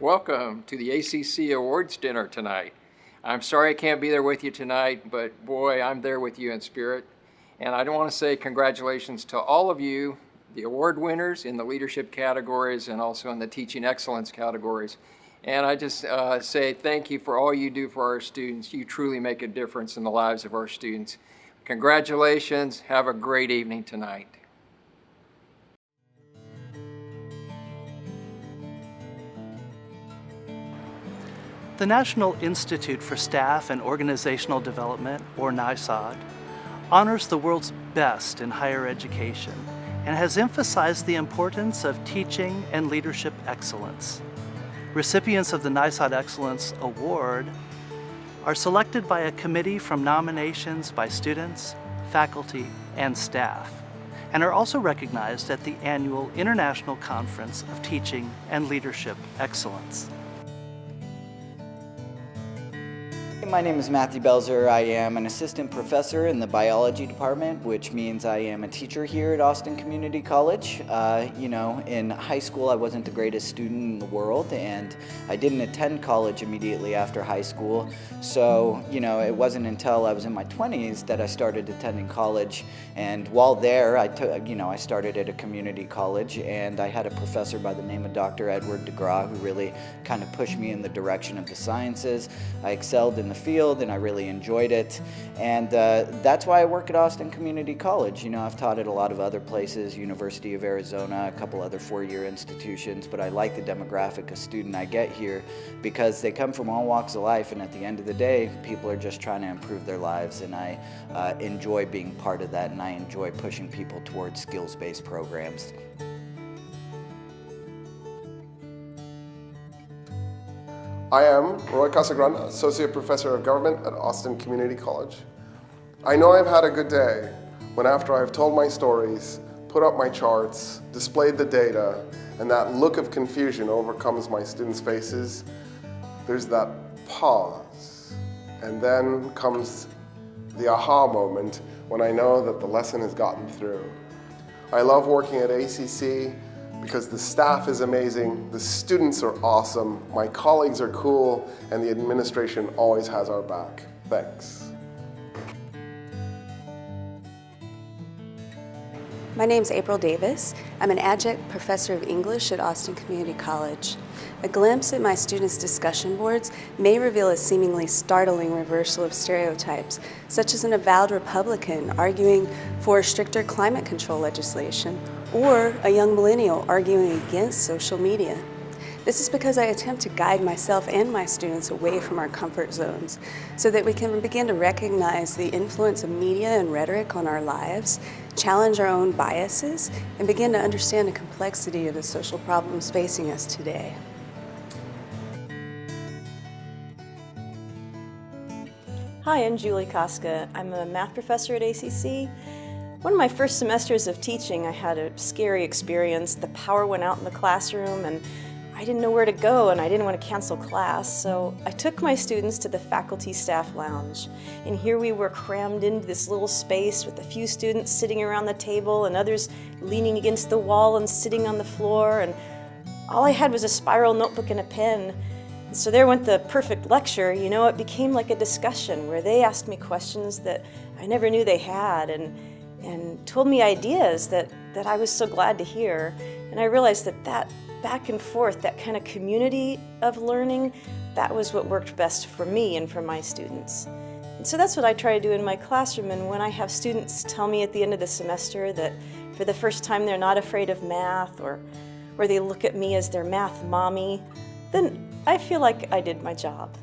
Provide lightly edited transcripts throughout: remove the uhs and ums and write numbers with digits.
Welcome to the ACC Awards Dinner tonight. I'm sorry I can't be there with you tonight, but boy, I'm there with you in spirit. And I want to say congratulations to all of you, the award winners in the leadership categories and also in the teaching excellence categories. And I just say thank you for all you do for our students. You truly make a difference in the lives of our students. Congratulations. Have a great evening tonight. The National Institute for Staff and Organizational Development, or NISOD, honors the world's best in higher education and has emphasized the importance of teaching and leadership excellence. Recipients of the NISOD Excellence Award are selected by a committee from nominations by students, faculty, and staff, and are also recognized at the annual International Conference of Teaching and Leadership Excellence. My name is Matthew Belzer. I am an assistant professor in the biology department, which means I am a teacher here at Austin Community College. In high school I wasn't the greatest student in the world, and I didn't attend college immediately after high school. So, it wasn't until I was in my 20s that I started attending college. And while there, I started at a community college, and I had a professor by the name of Dr. Edward DeGraw who really kind of pushed me in the direction of the sciences. I excelled in the field and I really enjoyed it, and that's why I work at Austin Community College. I've taught at a lot of other places, University of Arizona, a couple other four-year institutions, but I like the demographic of student I get here because they come from all walks of life, and at the end of the day, people are just trying to improve their lives, and I enjoy being part of that, and I enjoy pushing people towards skills-based programs. I am Roy Casagrande, Associate Professor of Government at Austin Community College. I know I've had a good day when, after I've told my stories, put up my charts, displayed the data, and that look of confusion overcomes my students' faces, there's that pause. And then comes the aha moment when I know that the lesson has gotten through. I love working at ACC because the staff is amazing, the students are awesome, my colleagues are cool, and the administration always has our back. Thanks. My name's April Davis. I'm an adjunct professor of English at Austin Community College. A glimpse at my students' discussion boards may reveal a seemingly startling reversal of stereotypes, such as an avowed Republican arguing for stricter climate control legislation, or a young millennial arguing against social media. This is because I attempt to guide myself and my students away from our comfort zones so that we can begin to recognize the influence of media and rhetoric on our lives, challenge our own biases, and begin to understand the complexity of the social problems facing us today. Hi, I'm Julie Koska. I'm a math professor at ACC. One of my first semesters of teaching, I had a scary experience. The power went out in the classroom and I didn't know where to go, and I didn't want to cancel class, so I took my students to the faculty staff lounge. And here we were crammed into this little space with a few students sitting around the table and others leaning against the wall and sitting on the floor, and all I had was a spiral notebook and a pen. And so there went the perfect lecture. It became like a discussion where they asked me questions that I never knew they had, and told me ideas that I was so glad to hear. And I realized that back and forth, that kind of community of learning, that was what worked best for me and for my students. And so that's what I try to do in my classroom. And when I have students tell me at the end of the semester that for the first time they're not afraid of math, or they look at me as their math mommy, then I feel like I did my job.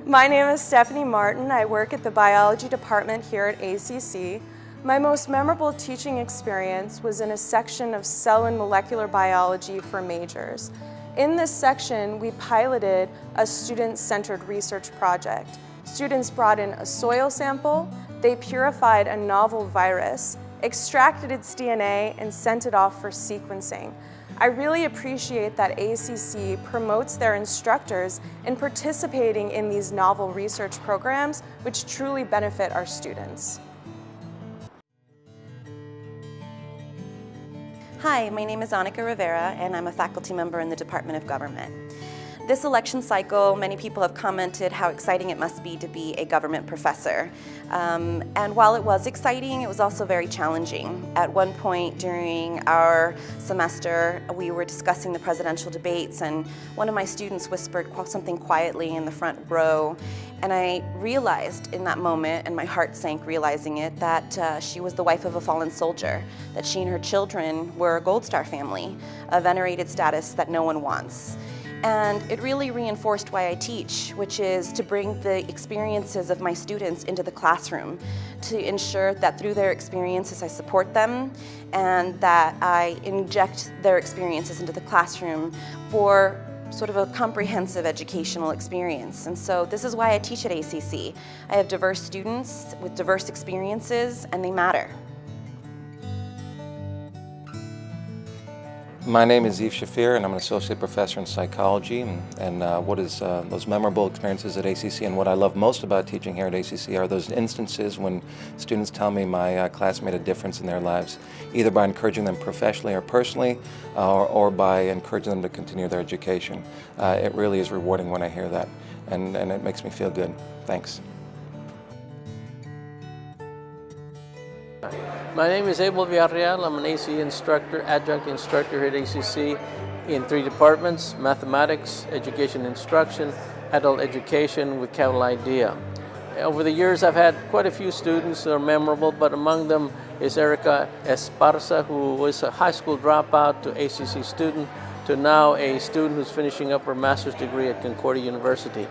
My name is Stephanie Martin. I work at the biology department here at ACC. My most memorable teaching experience was in a section of cell and molecular biology for majors. In this section, we piloted a student-centered research project. Students brought in a soil sample, they purified a novel virus, extracted its DNA, and sent it off for sequencing. I really appreciate that ACC promotes their instructors in participating in these novel research programs, which truly benefit our students. Hi, my name is Annika Rivera, and I'm a faculty member in the Department of Government. This election cycle, many people have commented how exciting it must be to be a government professor. And while it was exciting, it was also very challenging. At one point during our semester, we were discussing the presidential debates, and one of my students whispered something quietly in the front row. And I realized in that moment, and my heart sank realizing it, that she was the wife of a fallen soldier, that she and her children were a Gold Star family, a venerated status that no one wants. And it really reinforced why I teach, which is to bring the experiences of my students into the classroom, to ensure that through their experiences I support them, and that I inject their experiences into the classroom for sort of a comprehensive educational experience. And so this is why I teach at ACC. I have diverse students with diverse experiences, and they matter. My name is Yves Shafir, and I'm an associate professor in psychology. And what is those memorable experiences at ACC, and what I love most about teaching here at ACC are those instances when students tell me my class made a difference in their lives, either by encouraging them professionally or personally, or by encouraging them to continue their education. It really is rewarding when I hear that, and it makes me feel good. Thanks. My name is Abel Villarreal. I'm an AC instructor, adjunct instructor here at ACC in 3 departments: mathematics, education instruction, adult education with capital IDEA. Over the years, I've had quite a few students that are memorable, but among them is Erica Esparza, who was a high school dropout to ACC student to now a student who's finishing up her master's degree at Concordia University.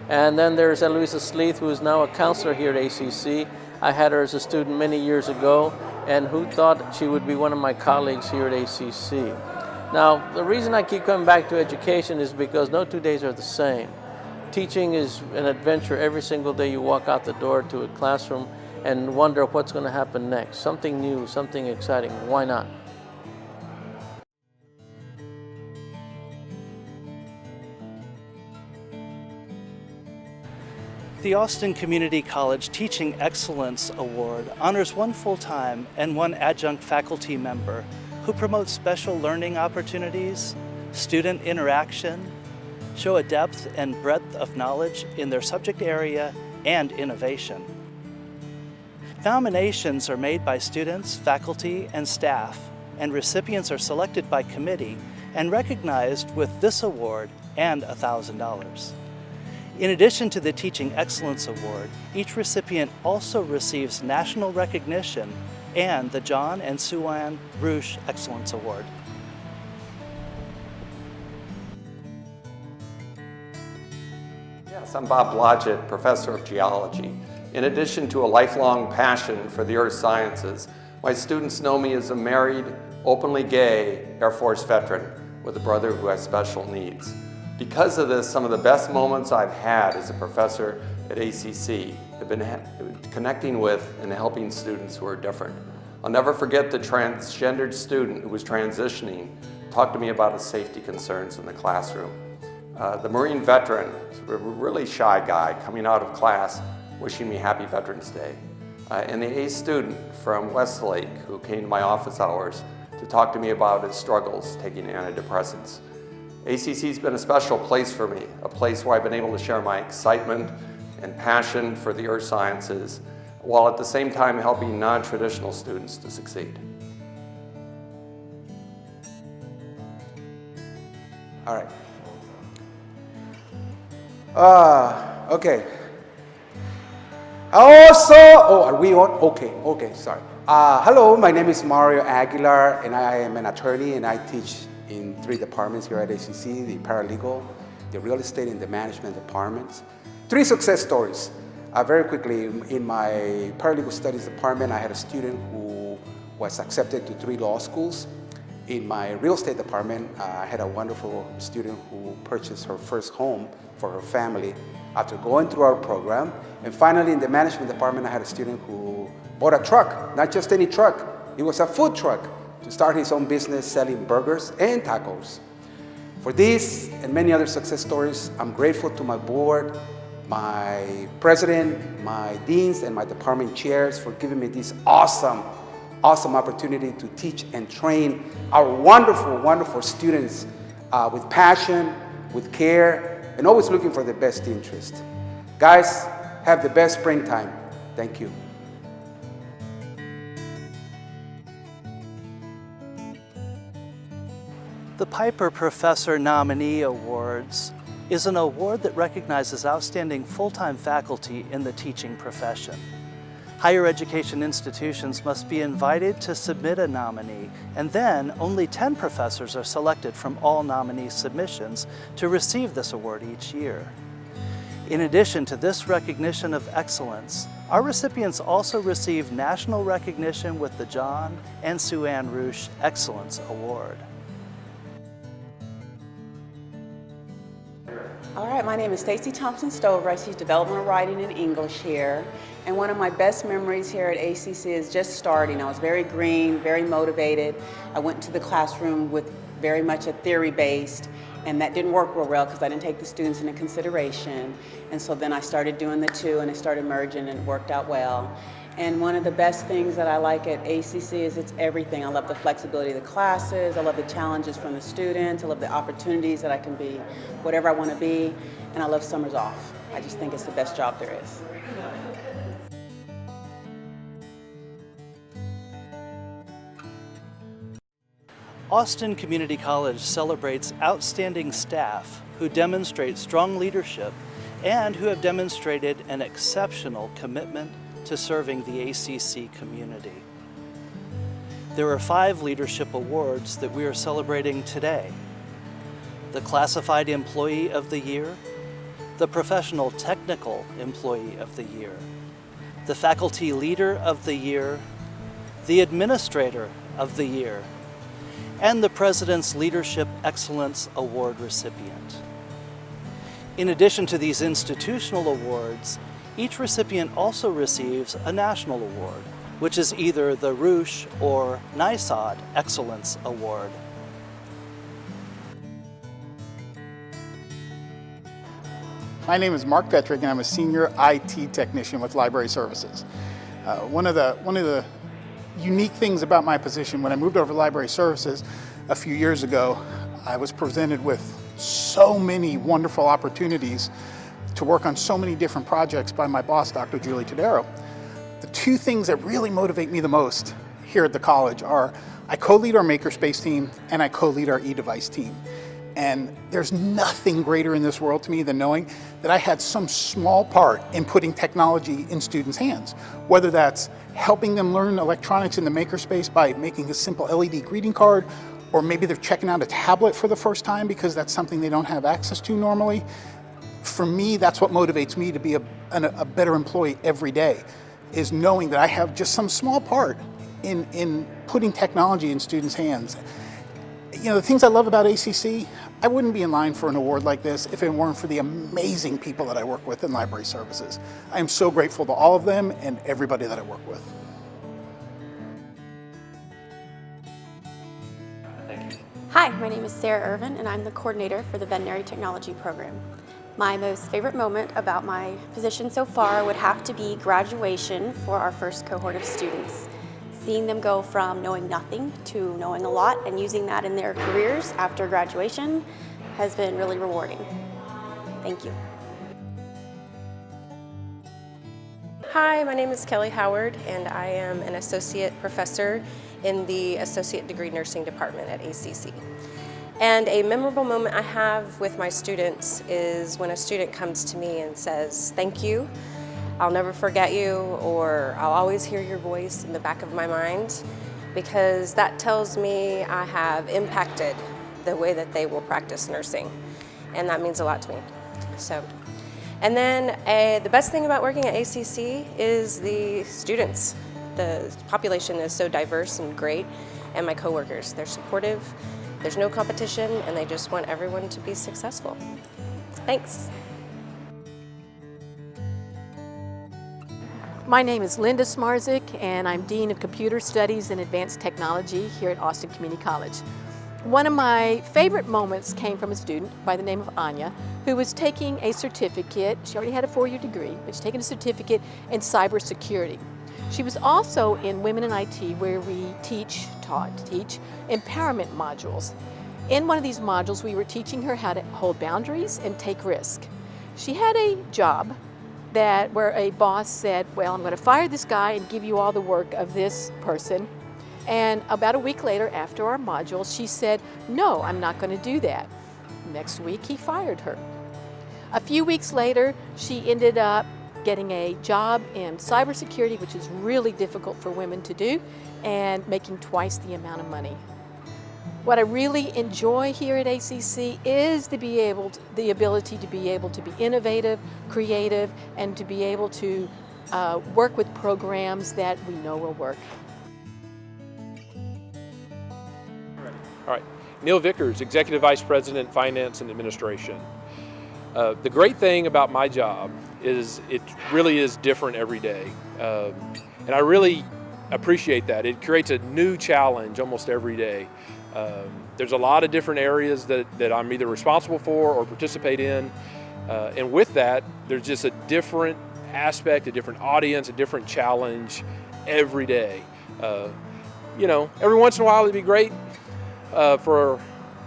And then there's Eloisa Sleeth, who is now a counselor here at ACC. I had her as a student many years ago, and who thought she would be one of my colleagues here at ACC. Now, the reason I keep coming back to education is because no 2 days are the same. Teaching is an adventure every single day. You walk out the door to a classroom and wonder what's going to happen next. Something new, something exciting. Why not? The Austin Community College Teaching Excellence Award honors one full-time and one adjunct faculty member who promote special learning opportunities, student interaction, show a depth and breadth of knowledge in their subject area, and innovation. Nominations are made by students, faculty, and staff, and recipients are selected by committee and recognized with this award and $1,000. In addition to the Teaching Excellence Award, each recipient also receives national recognition and the John and Sue Ann Rush Excellence Award. Yes, I'm Bob Blodgett, professor of geology. In addition to a lifelong passion for the earth sciences, my students know me as a married, openly gay Air Force veteran with a brother who has special needs. Because of this, some of the best moments I've had as a professor at ACC have been connecting with and helping students who are different. I'll never forget the transgendered student who was transitioning talked to me about his safety concerns in the classroom. The Marine veteran, a really shy guy, coming out of class wishing me Happy Veterans Day. And the A student from Westlake who came to my office hours to talk to me about his struggles taking antidepressants. ACC's been a special place for me, a place where I've been able to share my excitement and passion for the earth sciences, while at the same time helping non-traditional students to succeed. All right. Okay. Are we on? Okay, sorry. Hello, my name is Mario Aguilar, and I am an attorney, and I teach in 3 departments here at ACC, the paralegal, the real estate, and the management departments. 3 success stories. Very quickly, in my paralegal studies department, I had a student who was accepted to 3 law schools. In my real estate department, I had a wonderful student who purchased her first home for her family after going through our program. And finally, in the management department, I had a student who bought a truck, not just any truck, it was a food truck, to start his own business selling burgers and tacos. For these and many other success stories, I'm grateful to my board, my president, my deans, and my department chairs for giving me this awesome awesome opportunity to teach and train our wonderful, wonderful students with passion, with care, and always looking for the best interest. Guys, have the best springtime. Thank you. The Piper Professor Nominee Awards is an award that recognizes outstanding full-time faculty in the teaching profession. Higher education institutions must be invited to submit a nominee, and then only 10 professors are selected from all nominee submissions to receive this award each year. In addition to this recognition of excellence, our recipients also receive national recognition with the John and Sue Ann Rusch Excellence Award. All right, my name is Stacy Thompson-Stover. I teach developmental writing and English here. And one of my best memories here at ACC is just starting. I was very green, very motivated. I went to the classroom with very much a theory-based, and that didn't work real well because I didn't take the students into consideration. And so then I started doing the two, and it started merging, and it worked out well. And one of the best things that I like at ACC is it's everything. I love the flexibility of the classes. I love the challenges from the students. I love the opportunities that I can be whatever I want to be. And I love summers off. I just think it's the best job there is. Austin Community College celebrates outstanding staff who demonstrate strong leadership and who have demonstrated an exceptional commitment to serving the ACC community. There are 5 leadership awards that we are celebrating today: the Classified Employee of the Year, the Professional Technical Employee of the Year, the Faculty Leader of the Year, the Administrator of the Year, and the President's Leadership Excellence Award recipient. In addition to these institutional awards, each recipient also receives a national award, which is either the Rusch or NYSOD Excellence Award. My name is Mark Petrick, and I'm a senior IT technician with Library Services. One of the unique things about my position, when I moved over to Library Services a few years ago, I was presented with so many wonderful opportunities to work on so many different projects by my boss, Dr. Julie Tadero. The 2 things that really motivate me the most here at the college are I co-lead our Makerspace team and I co-lead our eDevice team. And there's nothing greater in this world to me than knowing that I had some small part in putting technology in students' hands, whether that's helping them learn electronics in the Makerspace by making a simple LED greeting card, or maybe they're checking out a tablet for the first time because that's something they don't have access to normally. For me, that's what motivates me to be a better employee every day, is knowing that I have just some small part in putting technology in students' hands. You know, the things I love about ACC, I wouldn't be in line for an award like this if it weren't for the amazing people that I work with in Library Services. I am so grateful to all of them and everybody that I work with. Thank you. Hi, my name is Sarah Irvin, and I'm the coordinator for the Veterinary Technology Program. My most favorite moment about my position so far would have to be graduation for our first cohort of students. Seeing them go from knowing nothing to knowing a lot and using that in their careers after graduation has been really rewarding. Thank you. Hi, my name is Kelly Howard, and I am an associate professor in the Associate Degree Nursing Department at ACC. And a memorable moment I have with my students is when a student comes to me and says, "Thank you, I'll never forget you," or "I'll always hear your voice in the back of my mind," because that tells me I have impacted the way that they will practice nursing, and that means a lot to me. And then the best thing about working at ACC is the students. The population is so diverse and great, and my coworkers, they're supportive, there's no competition, and they just want everyone to be successful. Thanks. My name is Linda Smarzik, and I'm Dean of Computer Studies and Advanced Technology here at Austin Community College. One of my favorite moments came from a student by the name of Anya, who was taking a certificate. She already had a 4-year degree, but she's taking a certificate in cybersecurity. She was also in Women in IT, where we teach empowerment modules. In one of these modules, we were teaching her how to hold boundaries and take risk. She had a job where a boss said, well, I'm going to fire this guy and give you all the work of this person. And about a week later, after our module, she said, no, I'm not going to do that. Next week, he fired her. A few weeks later, she ended up getting a job in cybersecurity, which is really difficult for women to do, and making twice the amount of money. What I really enjoy here at ACC is the ability to be able to be innovative, creative, and to be able to work with programs that we know will work. All right, Neil Vickers, Executive Vice President, Finance and Administration. The great thing about my job is it really is different every day, and I really appreciate that. It creates a new challenge almost every day. There's a lot of different areas that I'm either responsible for or participate in, and with that, there's just a different aspect, a different audience, a different challenge every day. You know, every once in a while it'd be great for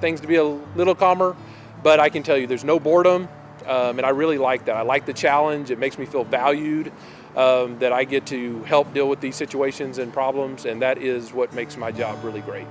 things to be a little calmer, but I can tell you there's no boredom, and I really like that. I like the challenge. It makes me feel valued, that I get to help deal with these situations and problems, and that is what makes my job really great.